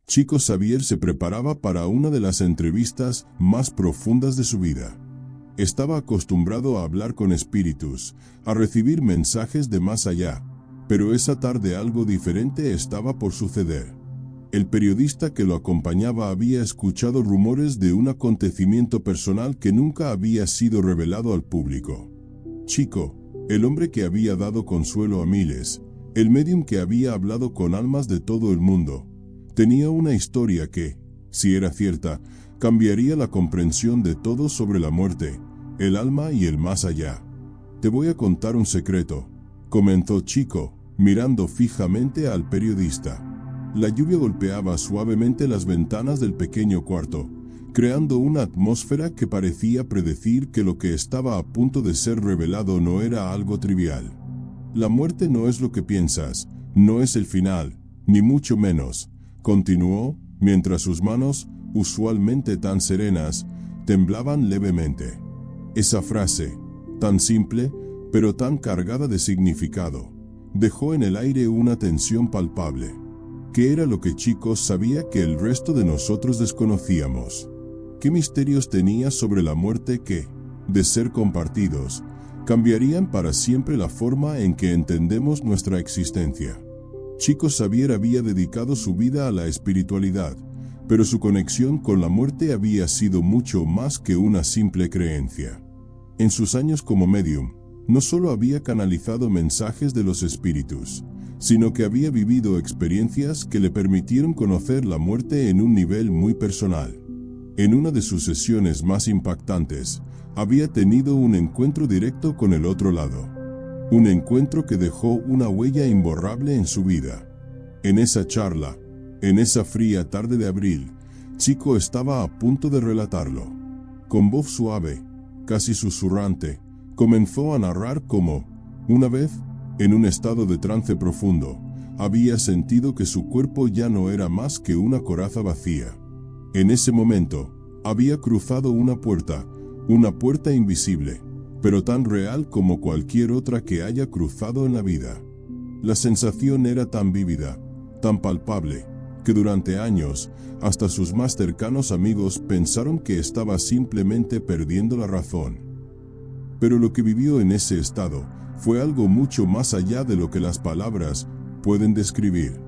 Chico Xavier se preparaba para una de las entrevistas más profundas de su vida. Estaba acostumbrado a hablar con espíritus, a recibir mensajes de más allá, pero esa tarde algo diferente estaba por suceder. El periodista que lo acompañaba había escuchado rumores de un acontecimiento personal que nunca había sido revelado al público. Chico, el hombre que había dado consuelo a miles, el médium que había hablado con almas de todo el mundo, tenía una historia que, si era cierta, cambiaría la comprensión de todos sobre la muerte, el alma y el más allá. «Te voy a contar un secreto», comentó Chico, mirando fijamente al periodista. La lluvia golpeaba suavemente las ventanas del pequeño cuarto, creando una atmósfera que parecía predecir que lo que estaba a punto de ser revelado no era algo trivial. «La muerte no es lo que piensas, no es el final, ni mucho menos», continuó, mientras sus manos, usualmente tan serenas, temblaban levemente. Esa frase, tan simple, pero tan cargada de significado, dejó en el aire una tensión palpable. ¿Qué era lo que Chico sabía que el resto de nosotros desconocíamos? ¿Qué misterios tenía sobre la muerte que, de ser compartidos, cambiarían para siempre la forma en que entendemos nuestra existencia? Chico Xavier había dedicado su vida a la espiritualidad, pero su conexión con la muerte había sido mucho más que una simple creencia. En sus años como medium, no solo había canalizado mensajes de los espíritus, sino que había vivido experiencias que le permitieron conocer la muerte en un nivel muy personal. En una de sus sesiones más impactantes, había tenido un encuentro directo con el otro lado. Un encuentro que dejó una huella imborrable en su vida. En esa charla, en esa fría tarde de abril, Chico estaba a punto de relatarlo. Con voz suave, casi susurrante, comenzó a narrar cómo, una vez, en un estado de trance profundo, había sentido que su cuerpo ya no era más que una coraza vacía. En ese momento, había cruzado una puerta invisible, pero tan real como cualquier otra que haya cruzado en la vida. La sensación era tan vívida, tan palpable, que durante años, hasta sus más cercanos amigos pensaron que estaba simplemente perdiendo la razón. Pero lo que vivió en ese estado fue algo mucho más allá de lo que las palabras pueden describir.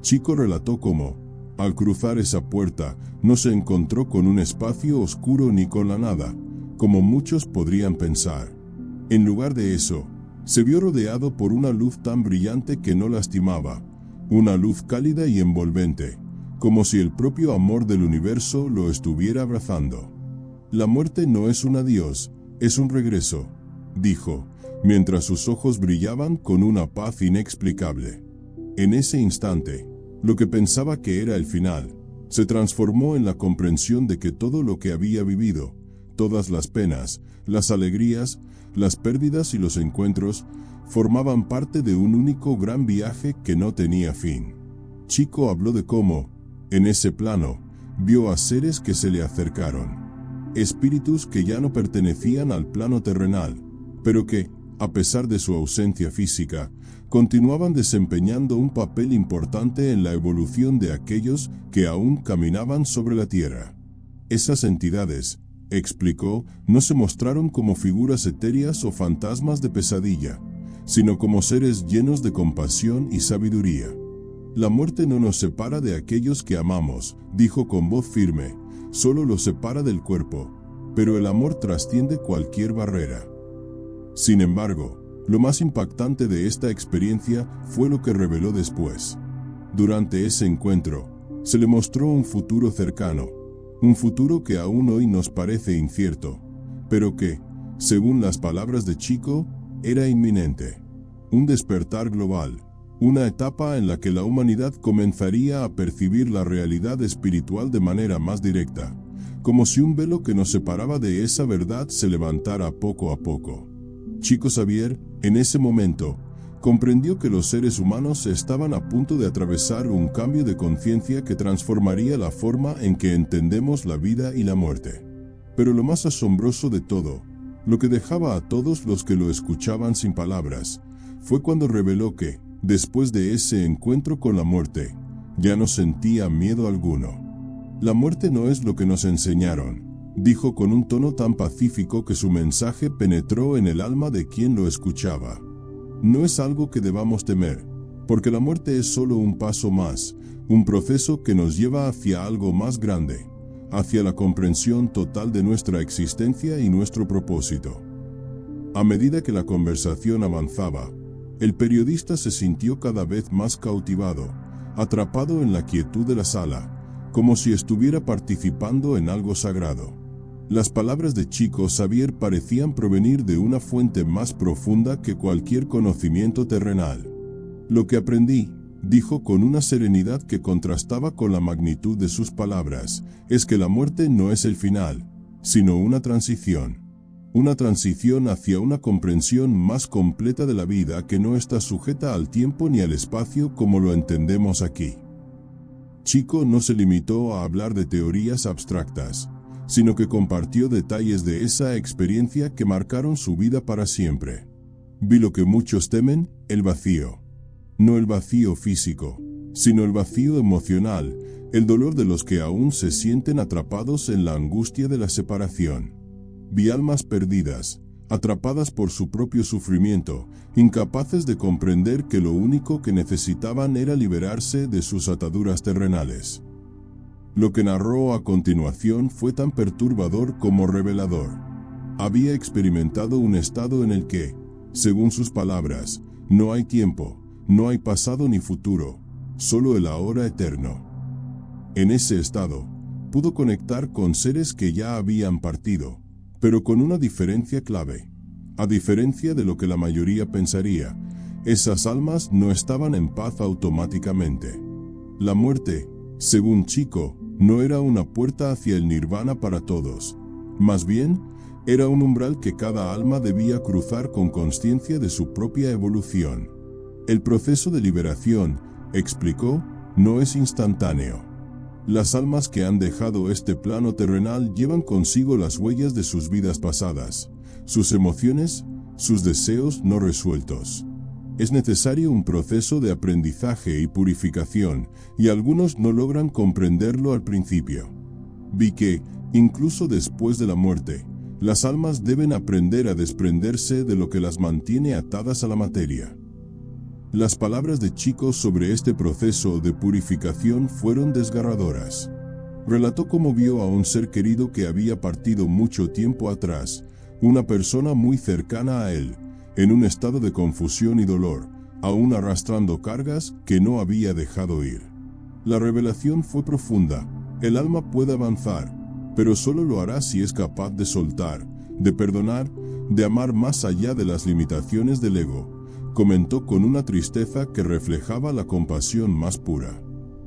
Chico relató cómo, al cruzar esa puerta, no se encontró con un espacio oscuro ni con la nada, como muchos podrían pensar. En lugar de eso, se vio rodeado por una luz tan brillante que no lastimaba, una luz cálida y envolvente, como si el propio amor del universo lo estuviera abrazando. «La muerte no es un adiós, es un regreso», dijo, mientras sus ojos brillaban con una paz inexplicable. En ese instante, lo que pensaba que era el final, se transformó en la comprensión de que todo lo que había vivido, todas las penas, las alegrías, las pérdidas y los encuentros, formaban parte de un único gran viaje que no tenía fin. Chico habló de cómo, en ese plano, vio a seres que se le acercaron. Espíritus que ya no pertenecían al plano terrenal, pero que, a pesar de su ausencia física, continuaban desempeñando un papel importante en la evolución de aquellos que aún caminaban sobre la tierra. Esas entidades, explicó, no se mostraron como figuras etéreas o fantasmas de pesadilla, sino como seres llenos de compasión y sabiduría. «La muerte no nos separa de aquellos que amamos», dijo con voz firme, «solo los separa del cuerpo, pero el amor trasciende cualquier barrera». Sin embargo, lo más impactante de esta experiencia fue lo que reveló después. Durante ese encuentro, se le mostró un futuro cercano, un futuro que aún hoy nos parece incierto, pero que, según las palabras de Chico, era inminente. Un despertar global, una etapa en la que la humanidad comenzaría a percibir la realidad espiritual de manera más directa, como si un velo que nos separaba de esa verdad se levantara poco a poco. Chico Xavier, en ese momento, comprendió que los seres humanos estaban a punto de atravesar un cambio de conciencia que transformaría la forma en que entendemos la vida y la muerte. Pero lo más asombroso de todo, lo que dejaba a todos los que lo escuchaban sin palabras, fue cuando reveló que, después de ese encuentro con la muerte, Ya no sentía miedo alguno. La muerte no es lo que nos enseñaron, dijo con un tono tan pacífico que su mensaje penetró en el alma de quien lo escuchaba. No es algo que debamos temer, porque la muerte es solo un paso más, un proceso que nos lleva hacia algo más grande, hacia la comprensión total de nuestra existencia y nuestro propósito. A medida que la conversación avanzaba, el periodista se sintió cada vez más cautivado, atrapado en la quietud de la sala, como si estuviera participando en algo sagrado. Las palabras de Chico Xavier parecían provenir de una fuente más profunda que cualquier conocimiento terrenal. Lo que aprendí, dijo con una serenidad que contrastaba con la magnitud de sus palabras, es que la muerte no es el final, sino una transición. Una transición hacia una comprensión más completa de la vida que no está sujeta al tiempo ni al espacio como lo entendemos aquí. Chico no se limitó a hablar de teorías abstractas, sino que compartió detalles de esa experiencia que marcaron su vida para siempre. Vi lo que muchos temen, el vacío. No el vacío físico, sino el vacío emocional, el dolor de los que aún se sienten atrapados en la angustia de la separación. Vi almas perdidas, atrapadas por su propio sufrimiento, incapaces de comprender que lo único que necesitaban era liberarse de sus ataduras terrenales. Lo que narró a continuación fue tan perturbador como revelador. Había experimentado un estado en el que, según sus palabras, no hay tiempo, no hay pasado ni futuro, solo el ahora eterno. En ese estado, pudo conectar con seres que ya habían partido, pero con una diferencia clave. A diferencia de lo que la mayoría pensaría, esas almas no estaban en paz automáticamente. La muerte, según Chico, no era una puerta hacia el nirvana para todos. Más bien, era un umbral que cada alma debía cruzar con consciencia de su propia evolución. El proceso de liberación, explicó, no es instantáneo. Las almas que han dejado este plano terrenal llevan consigo las huellas de sus vidas pasadas, sus emociones, sus deseos no resueltos. Es necesario un proceso de aprendizaje y purificación, y algunos no logran comprenderlo al principio. Vi que, incluso después de la muerte, las almas deben aprender a desprenderse de lo que las mantiene atadas a la materia. Las palabras de Chico sobre este proceso de purificación fueron desgarradoras. Relató cómo vio a un ser querido que había partido mucho tiempo atrás, una persona muy cercana a él, en un estado de confusión y dolor, aún arrastrando cargas que no había dejado ir. La revelación fue profunda. El alma puede avanzar, pero solo lo hará si es capaz de soltar, de perdonar, de amar más allá de las limitaciones del ego, comentó con una tristeza que reflejaba la compasión más pura.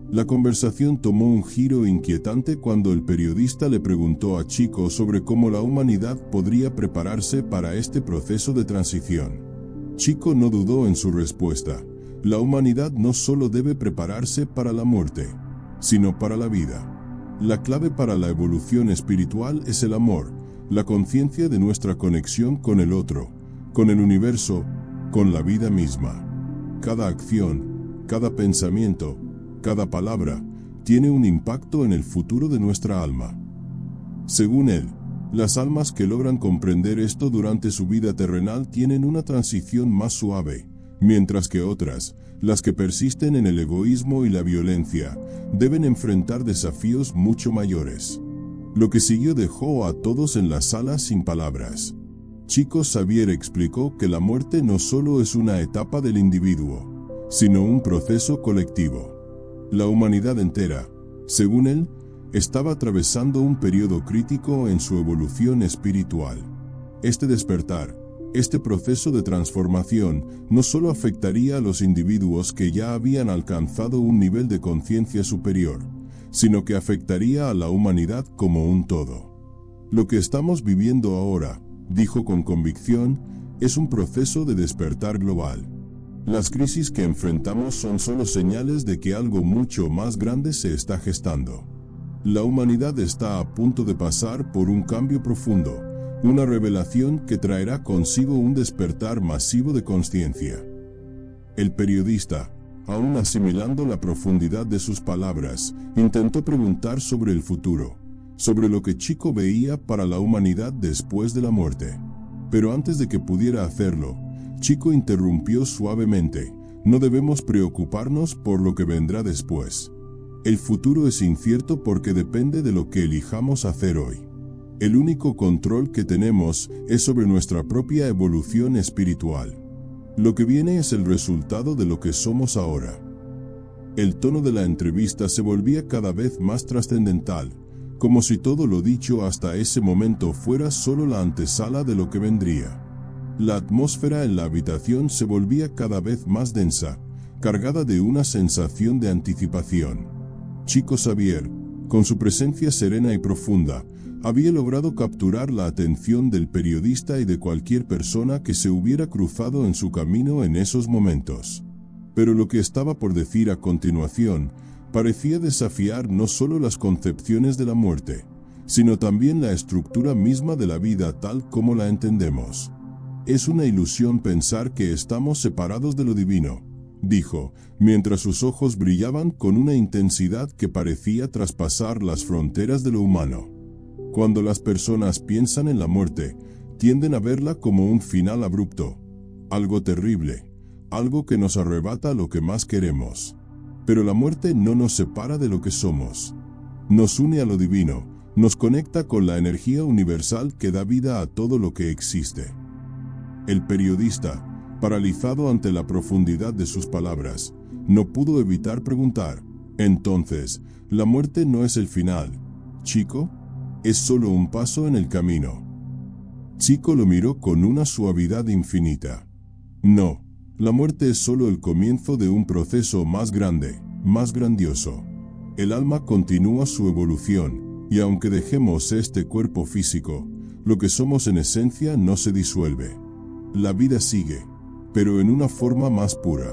La conversación tomó un giro inquietante cuando el periodista le preguntó a Chico sobre cómo la humanidad podría prepararse para este proceso de transición. Chico no dudó en su respuesta. La humanidad no solo debe prepararse para la muerte, sino para la vida. La clave para la evolución espiritual es el amor, la conciencia de nuestra conexión con el otro, con el universo, con la vida misma. Cada acción, cada pensamiento, cada palabra, tiene un impacto en el futuro de nuestra alma. Según él, las almas que logran comprender esto durante su vida terrenal tienen una transición más suave, mientras que otras, las que persisten en el egoísmo y la violencia, deben enfrentar desafíos mucho mayores. Lo que siguió dejó a todos en la sala sin palabras. Chico Xavier explicó que la muerte no solo es una etapa del individuo, sino un proceso colectivo. La humanidad entera, según él, estaba atravesando un periodo crítico en su evolución espiritual. Este despertar, este proceso de transformación, no solo afectaría a los individuos que ya habían alcanzado un nivel de conciencia superior, sino que afectaría a la humanidad como un todo. Lo que estamos viviendo ahora, dijo con convicción, es un proceso de despertar global. Las crisis que enfrentamos son solo señales de que algo mucho más grande se está gestando. La humanidad está a punto de pasar por un cambio profundo, una revelación que traerá consigo un despertar masivo de conciencia. El periodista, Aún asimilando la profundidad de sus palabras, intentó preguntar sobre el futuro, sobre lo que Chico veía para la humanidad después de la muerte. Pero antes de que pudiera hacerlo, Chico interrumpió suavemente: no debemos preocuparnos por lo que vendrá después. El futuro es incierto porque depende de lo que elijamos hacer hoy. El único control que tenemos es sobre nuestra propia evolución espiritual. Lo que viene es el resultado de lo que somos ahora. El tono de la entrevista se volvía cada vez más trascendental, como si todo lo dicho hasta ese momento fuera solo la antesala de lo que vendría. La atmósfera en la habitación se volvía cada vez más densa, cargada de una sensación de anticipación. Chico Xavier, con su presencia serena y profunda, había logrado capturar la atención del periodista y de cualquier persona que se hubiera cruzado en su camino en esos momentos. Pero lo que estaba por decir a continuación parecía desafiar no solo las concepciones de la muerte, sino también la estructura misma de la vida tal como la entendemos. Es una ilusión pensar que estamos separados de lo divino, dijo, mientras sus ojos brillaban con una intensidad que parecía traspasar las fronteras de lo humano. Cuando las personas piensan en la muerte, tienden a verla como un final abrupto, algo terrible, algo que nos arrebata lo que más queremos. Pero la muerte no nos separa de lo que somos. Nos une a lo divino, nos conecta con la energía universal que da vida a todo lo que existe. El periodista, paralizado ante la profundidad de sus palabras, no pudo evitar preguntar: entonces, ¿la muerte no es el final, Chico? ¿Es solo un paso en el camino? Chico lo miró con una suavidad infinita. No, la muerte es solo el comienzo de un proceso más grande, más grandioso. El alma continúa su evolución, y aunque dejemos este cuerpo físico, lo que somos en esencia no se disuelve. La vida sigue, pero en una forma más pura.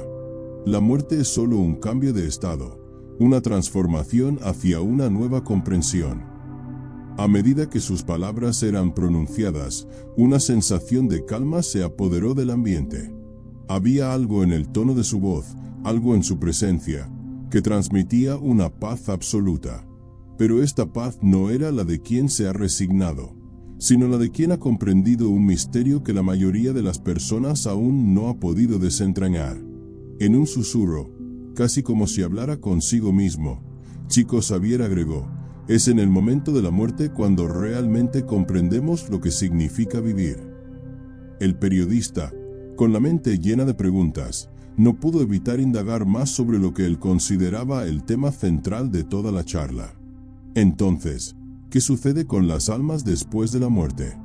La muerte es solo un cambio de estado, una transformación hacia una nueva comprensión. A medida que sus palabras eran pronunciadas, una sensación de calma se apoderó del ambiente. Había algo en el tono de su voz, algo en su presencia, que transmitía una paz absoluta. Pero esta paz no era la de quien se ha resignado, sino la de quien ha comprendido un misterio que la mayoría de las personas aún no ha podido desentrañar. En un susurro, casi como si hablara consigo mismo, Chico Xavier agregó: es en el momento de la muerte cuando realmente comprendemos lo que significa vivir. El periodista, con la mente llena de preguntas, no pudo evitar indagar más sobre lo que él consideraba el tema central de toda la charla. Entonces, ¿qué sucede con las almas después de la muerte?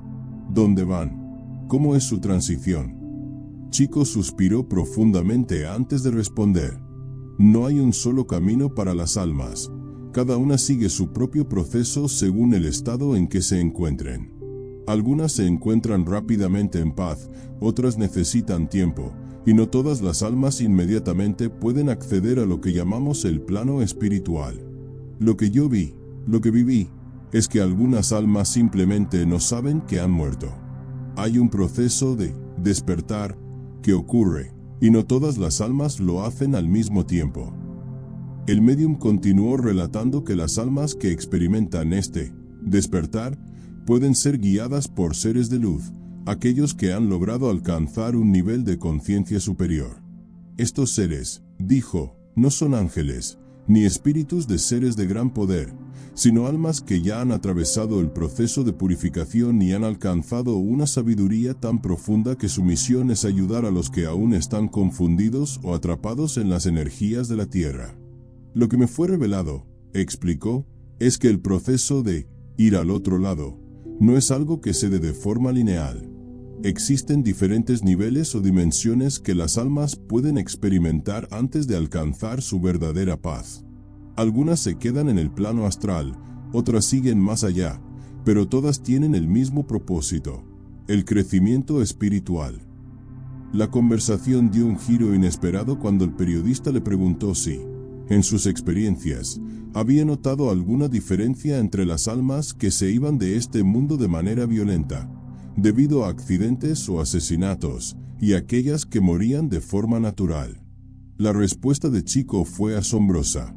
¿Dónde van? ¿Cómo es su transición? Chico suspiró profundamente antes de responder. No hay un solo camino para las almas. Cada una sigue su propio proceso según el estado en que se encuentren. Algunas se encuentran rápidamente en paz, otras necesitan tiempo, y no todas las almas inmediatamente pueden acceder a lo que llamamos el plano espiritual. Lo que yo vi, lo que viví, es que algunas almas simplemente no saben que han muerto. Hay un proceso de despertar que ocurre, y no todas las almas lo hacen al mismo tiempo. El médium continuó relatando que las almas que experimentan este despertar pueden ser guiadas por seres de luz, aquellos que han logrado alcanzar un nivel de conciencia superior. Estos seres, dijo, no son ángeles, ni espíritus de seres de gran poder, sino almas que ya han atravesado el proceso de purificación y han alcanzado una sabiduría tan profunda que su misión es ayudar a los que aún están confundidos o atrapados en las energías de la tierra. Lo que me fue revelado, explicó, es que el proceso de ir al otro lado no es algo que se dé de forma lineal. Existen diferentes niveles o dimensiones que las almas pueden experimentar antes de alcanzar su verdadera paz. Algunas se quedan en el plano astral, otras siguen más allá, pero todas tienen el mismo propósito: el crecimiento espiritual. La conversación dio un giro inesperado cuando el periodista le preguntó si, en sus experiencias, había notado alguna diferencia entre las almas que se iban de este mundo de manera violenta, debido a accidentes o asesinatos, y aquellas que morían de forma natural. La respuesta de Chico fue asombrosa.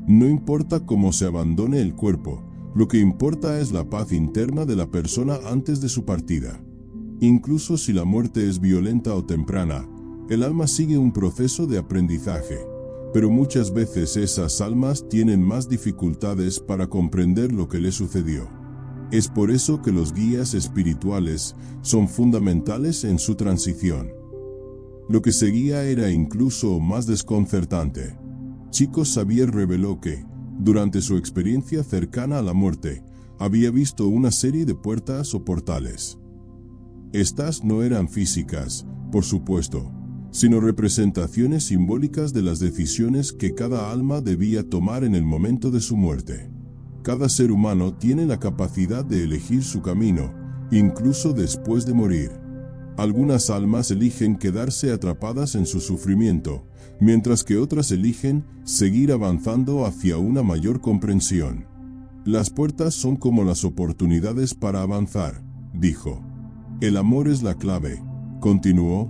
No importa cómo se abandone el cuerpo, lo que importa es la paz interna de la persona antes de su partida. Incluso si la muerte es violenta o temprana, el alma sigue un proceso de aprendizaje, pero muchas veces esas almas tienen más dificultades para comprender lo que les sucedió. Es por eso que los guías espirituales son fundamentales en su transición. Lo que seguía era incluso más desconcertante. Chico Xavier reveló que, durante su experiencia cercana a la muerte, había visto una serie de puertas o portales. Estas no eran físicas, por supuesto, sino representaciones simbólicas de las decisiones que cada alma debía tomar en el momento de su muerte. Cada ser humano tiene la capacidad de elegir su camino, incluso después de morir. Algunas almas eligen quedarse atrapadas en su sufrimiento, mientras que otras eligen seguir avanzando hacia una mayor comprensión. Las puertas son como las oportunidades para avanzar, dijo. El amor es la clave, continuó,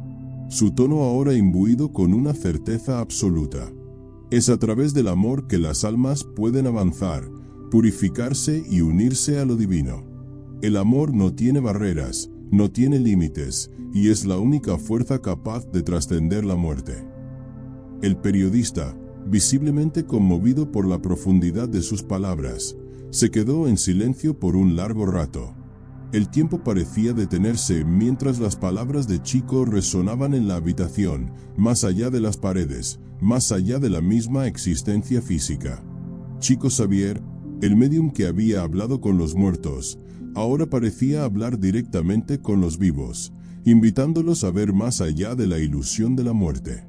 su tono ahora imbuido con una certeza absoluta. Es a través del amor que las almas pueden avanzar, purificarse y unirse a lo divino. El amor no tiene barreras, no tiene límites, y es la única fuerza capaz de trascender la muerte. El periodista, visiblemente conmovido por la profundidad de sus palabras, se quedó en silencio por un largo rato. El tiempo parecía detenerse mientras las palabras de Chico resonaban en la habitación, más allá de las paredes, más allá de la misma existencia física. Chico Xavier, el médium que había hablado con los muertos, ahora parecía hablar directamente con los vivos, invitándolos a ver más allá de la ilusión de la muerte.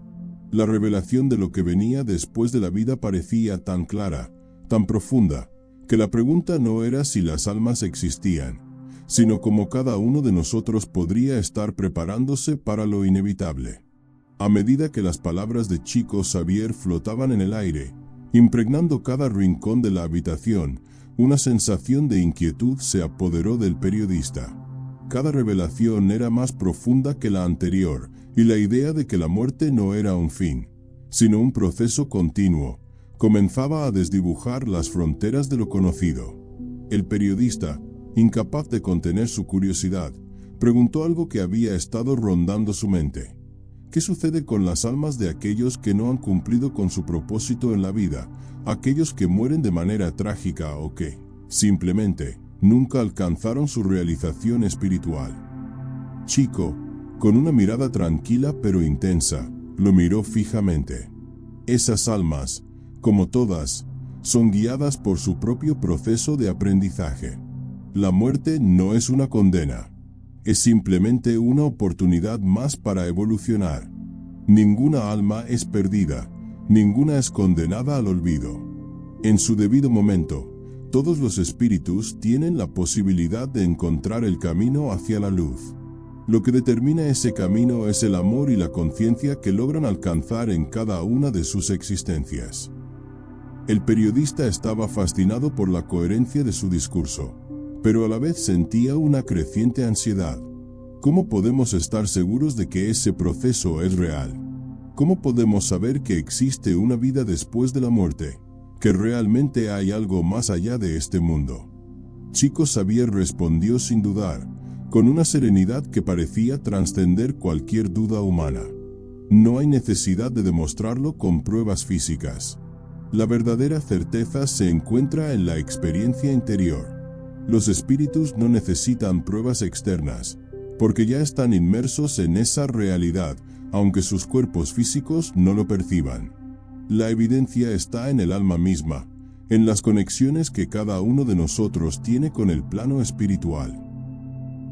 La revelación de lo que venía después de la vida parecía tan clara, tan profunda, que la pregunta no era si las almas existían, sino cómo cada uno de nosotros podría estar preparándose para lo inevitable. A medida que las palabras de Chico Xavier flotaban en el aire, impregnando cada rincón de la habitación, una sensación de inquietud se apoderó del periodista. Cada revelación era más profunda que la anterior, y la idea de que la muerte no era un fin, sino un proceso continuo, comenzaba a desdibujar las fronteras de lo conocido. El periodista, incapaz de contener su curiosidad, preguntó algo que había estado rondando su mente. ¿Qué sucede con las almas de aquellos que no han cumplido con su propósito en la vida, aquellos que mueren de manera trágica o que, simplemente, nunca alcanzaron su realización espiritual? Chico, con una mirada tranquila pero intensa, lo miró fijamente. Esas almas, como todas, son guiadas por su propio proceso de aprendizaje. La muerte no es una condena. Es simplemente una oportunidad más para evolucionar. Ninguna alma es perdida, ninguna es condenada al olvido. En su debido momento, todos los espíritus tienen la posibilidad de encontrar el camino hacia la luz. Lo que determina ese camino es el amor y la conciencia que logran alcanzar en cada una de sus existencias. El periodista estaba fascinado por la coherencia de su discurso, pero a la vez sentía una creciente ansiedad. ¿Cómo podemos estar seguros de que ese proceso es real? ¿Cómo podemos saber que existe una vida después de la muerte? ¿Que realmente hay algo más allá de este mundo? Chico Xavier respondió sin dudar, con una serenidad que parecía trascender cualquier duda humana. No hay necesidad de demostrarlo con pruebas físicas. La verdadera certeza se encuentra en la experiencia interior. Los espíritus no necesitan pruebas externas, porque ya están inmersos en esa realidad, aunque sus cuerpos físicos no lo perciban. La evidencia está en el alma misma, en las conexiones que cada uno de nosotros tiene con el plano espiritual.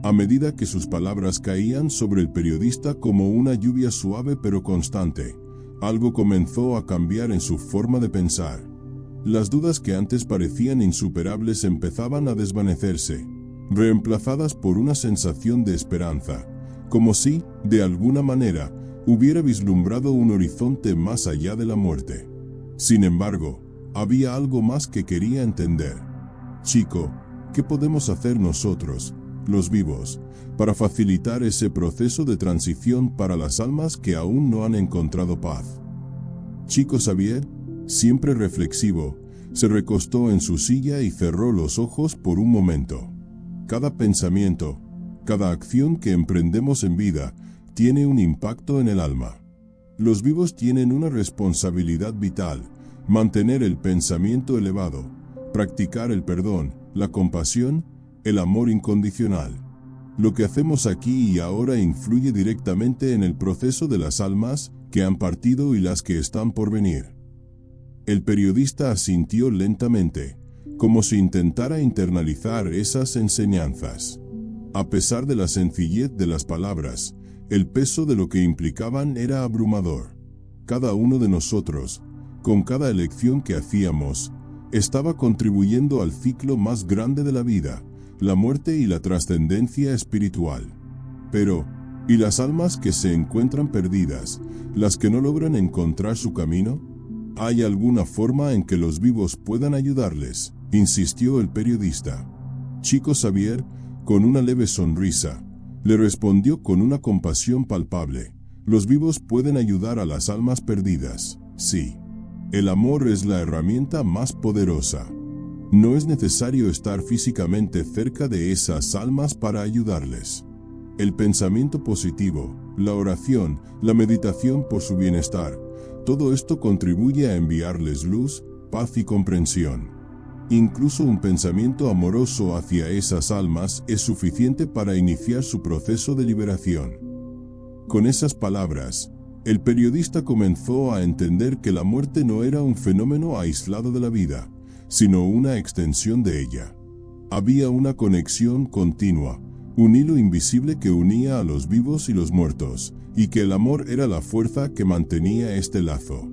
A medida que sus palabras caían sobre el periodista como una lluvia suave pero constante, algo comenzó a cambiar en su forma de pensar. Las dudas que antes parecían insuperables empezaban a desvanecerse, reemplazadas por una sensación de esperanza, como si, de alguna manera, hubiera vislumbrado un horizonte más allá de la muerte. Sin embargo, había algo más que quería entender. Chico, ¿qué podemos hacer nosotros, los vivos, para facilitar ese proceso de transición para las almas que aún no han encontrado paz? Chico Xavier, siempre reflexivo, se recostó en su silla y cerró los ojos por un momento. Cada pensamiento, cada acción que emprendemos en vida, tiene un impacto en el alma. Los vivos tienen una responsabilidad vital: mantener el pensamiento elevado, practicar el perdón, la compasión, el amor incondicional. Lo que hacemos aquí y ahora influye directamente en el proceso de las almas que han partido y las que están por venir. El periodista asintió lentamente, como si intentara internalizar esas enseñanzas. A pesar de la sencillez de las palabras, el peso de lo que implicaban era abrumador. Cada uno de nosotros, con cada elección que hacíamos, estaba contribuyendo al ciclo más grande de la vida, la muerte y la trascendencia espiritual. Pero, ¿y las almas que se encuentran perdidas, las que no logran encontrar su camino? ¿Hay alguna forma en que los vivos puedan ayudarles?, insistió el periodista. Chico Xavier, con una leve sonrisa, le respondió con una compasión palpable: los vivos pueden ayudar a las almas perdidas, sí. El amor es la herramienta más poderosa. No es necesario estar físicamente cerca de esas almas para ayudarles. El pensamiento positivo, la oración, la meditación por su bienestar, todo esto contribuye a enviarles luz, paz y comprensión. Incluso un pensamiento amoroso hacia esas almas es suficiente para iniciar su proceso de liberación. Con esas palabras, el periodista comenzó a entender que la muerte no era un fenómeno aislado de la vida, sino una extensión de ella. Había una conexión continua, un hilo invisible que unía a los vivos y los muertos, y que el amor era la fuerza que mantenía este lazo.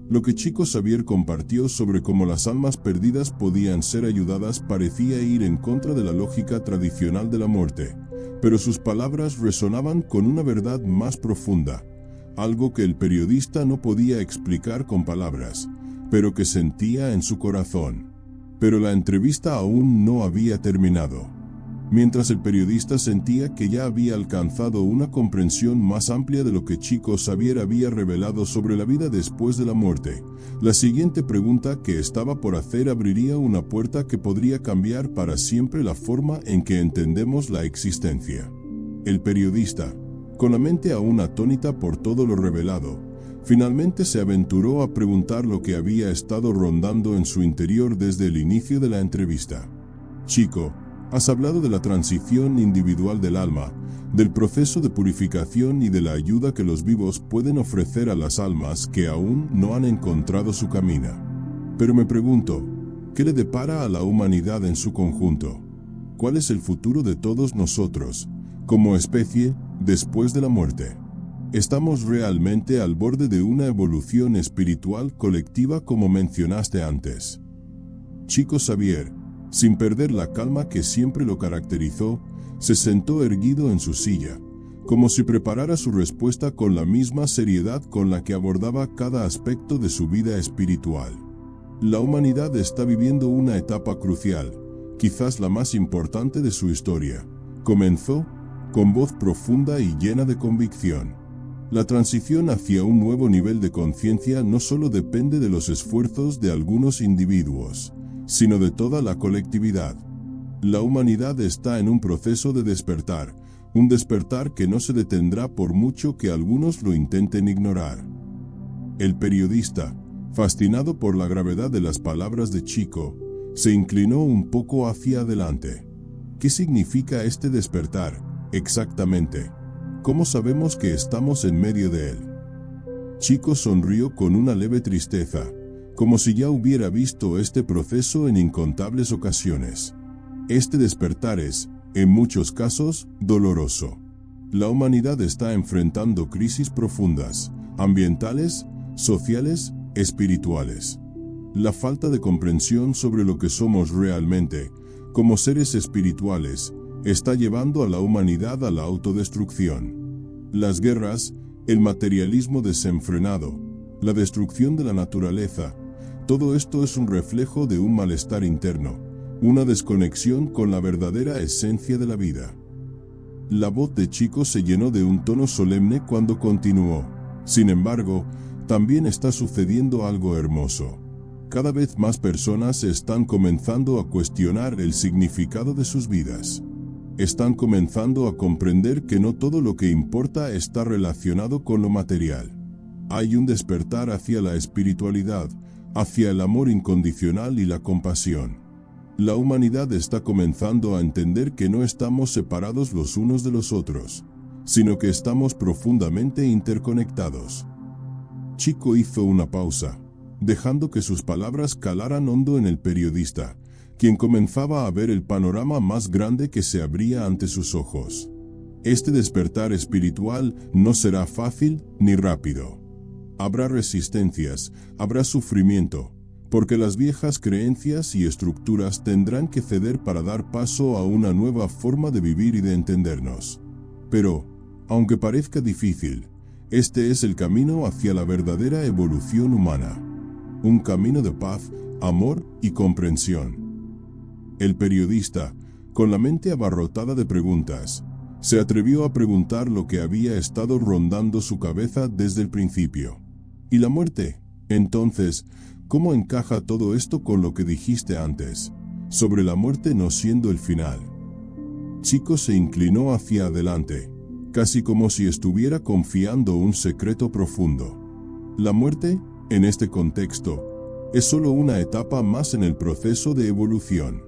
Lo que Chico Xavier compartió sobre cómo las almas perdidas podían ser ayudadas parecía ir en contra de la lógica tradicional de la muerte, pero sus palabras resonaban con una verdad más profunda, algo que el periodista no podía explicar con palabras, pero que sentía en su corazón. Pero la entrevista aún no había terminado. Mientras el periodista sentía que ya había alcanzado una comprensión más amplia de lo que Chico Xavier había revelado sobre la vida después de la muerte, la siguiente pregunta que estaba por hacer abriría una puerta que podría cambiar para siempre la forma en que entendemos la existencia. El periodista, con la mente aún atónita por todo lo revelado, finalmente se aventuró a preguntar lo que había estado rondando en su interior desde el inicio de la entrevista. Chico, has hablado de la transición individual del alma, del proceso de purificación y de la ayuda que los vivos pueden ofrecer a las almas que aún no han encontrado su camino. Pero me pregunto, ¿qué le depara a la humanidad en su conjunto? ¿Cuál es el futuro de todos nosotros, como especie, después de la muerte? ¿Estamos realmente al borde de una evolución espiritual colectiva como mencionaste antes? Chico Xavier, sin perder la calma que siempre lo caracterizó, se sentó erguido en su silla, como si preparara su respuesta con la misma seriedad con la que abordaba cada aspecto de su vida espiritual. La humanidad está viviendo una etapa crucial, quizás la más importante de su historia, comenzó, con voz profunda y llena de convicción. La transición hacia un nuevo nivel de conciencia no solo depende de los esfuerzos de algunos individuos, sino de toda la colectividad. La humanidad está en un proceso de despertar, un despertar que no se detendrá por mucho que algunos lo intenten ignorar. El periodista, fascinado por la gravedad de las palabras de Chico, se inclinó un poco hacia adelante. ¿Qué significa este despertar, exactamente? ¿Cómo sabemos que estamos en medio de él? Chico sonrió con una leve tristeza, como si ya hubiera visto este proceso en incontables ocasiones. Este despertar es, en muchos casos, doloroso. La humanidad está enfrentando crisis profundas, ambientales, sociales, espirituales. La falta de comprensión sobre lo que somos realmente, como seres espirituales, está llevando a la humanidad a la autodestrucción. Las guerras, el materialismo desenfrenado, la destrucción de la naturaleza, todo esto es un reflejo de un malestar interno, una desconexión con la verdadera esencia de la vida. La voz de Chico se llenó de un tono solemne cuando continuó. Sin embargo, también está sucediendo algo hermoso. Cada vez más personas están comenzando a cuestionar el significado de sus vidas. Están comenzando a comprender que no todo lo que importa está relacionado con lo material. Hay un despertar hacia la espiritualidad, hacia el amor incondicional y la compasión. La humanidad está comenzando a entender que no estamos separados los unos de los otros, sino que estamos profundamente interconectados. Chico hizo una pausa, dejando que sus palabras calaran hondo en el periodista, quien comenzaba a ver el panorama más grande que se abría ante sus ojos. Este despertar espiritual no será fácil ni rápido. Habrá resistencias, habrá sufrimiento, porque las viejas creencias y estructuras tendrán que ceder para dar paso a una nueva forma de vivir y de entendernos. Pero, aunque parezca difícil, este es el camino hacia la verdadera evolución humana. Un camino de paz, amor y comprensión. El periodista, con la mente abarrotada de preguntas, se atrevió a preguntar lo que había estado rondando su cabeza desde el principio. ¿Y la muerte? Entonces, ¿cómo encaja todo esto con lo que dijiste antes, sobre la muerte no siendo el final? Chico se inclinó hacia adelante, casi como si estuviera confiando un secreto profundo. La muerte, en este contexto, es solo una etapa más en el proceso de evolución.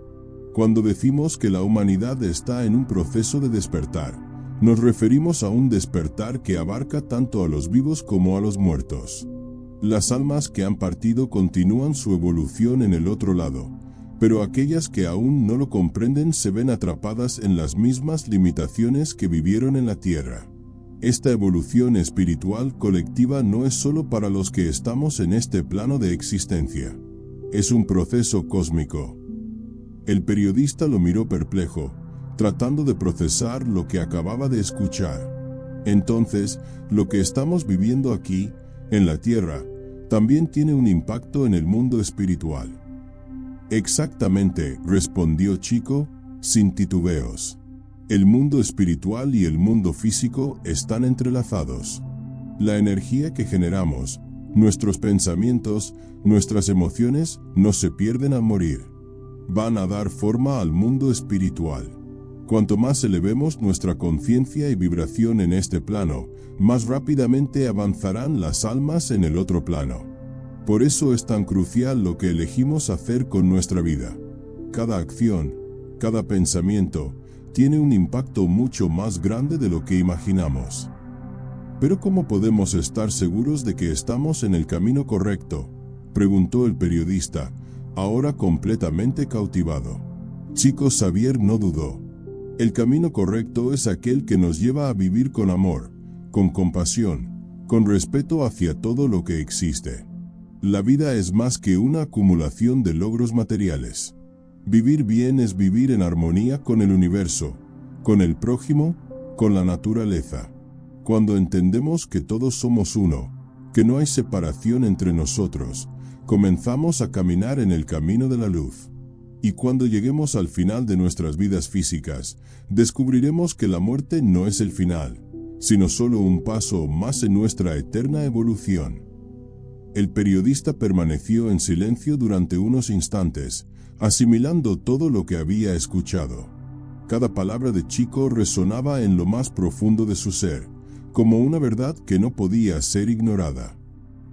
Cuando decimos que la humanidad está en un proceso de despertar, nos referimos a un despertar que abarca tanto a los vivos como a los muertos. Las almas que han partido continúan su evolución en el otro lado, pero aquellas que aún no lo comprenden se ven atrapadas en las mismas limitaciones que vivieron en la tierra. Esta evolución espiritual colectiva no es solo para los que estamos en este plano de existencia. Es un proceso cósmico. El periodista lo miró perplejo, tratando de procesar lo que acababa de escuchar. Entonces, lo que estamos viviendo aquí, en la tierra, también tiene un impacto en el mundo espiritual. Exactamente, respondió Chico, sin titubeos. El mundo espiritual y el mundo físico están entrelazados. La energía que generamos, nuestros pensamientos, nuestras emociones, no se pierden al morir. Van a dar forma al mundo espiritual. Cuanto más elevemos nuestra conciencia y vibración en este plano, más rápidamente avanzarán las almas en el otro plano. Por eso es tan crucial lo que elegimos hacer con nuestra vida. Cada acción, cada pensamiento, tiene un impacto mucho más grande de lo que imaginamos. ¿Pero cómo podemos estar seguros de que estamos en el camino correcto?, preguntó el periodista, ahora completamente cautivado. Chico Xavier no dudó. El camino correcto es aquel que nos lleva a vivir con amor, con compasión, con respeto hacia todo lo que existe. La vida es más que una acumulación de logros materiales. Vivir bien es vivir en armonía con el universo, con el prójimo, con la naturaleza. Cuando entendemos que todos somos uno, que no hay separación entre nosotros, comenzamos a caminar en el camino de la luz. Y cuando lleguemos al final de nuestras vidas físicas, descubriremos que la muerte no es el final, sino solo un paso más en nuestra eterna evolución. El periodista permaneció en silencio durante unos instantes, asimilando todo lo que había escuchado. Cada palabra de Chico resonaba en lo más profundo de su ser, como una verdad que no podía ser ignorada.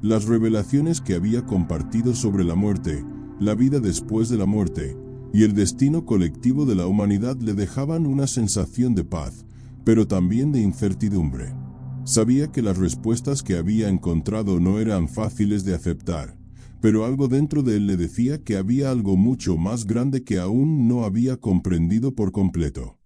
Las revelaciones que había compartido sobre la muerte, la vida después de la muerte, y el destino colectivo de la humanidad le dejaban una sensación de paz, pero también de incertidumbre. Sabía que las respuestas que había encontrado no eran fáciles de aceptar, pero algo dentro de él le decía que había algo mucho más grande que aún no había comprendido por completo.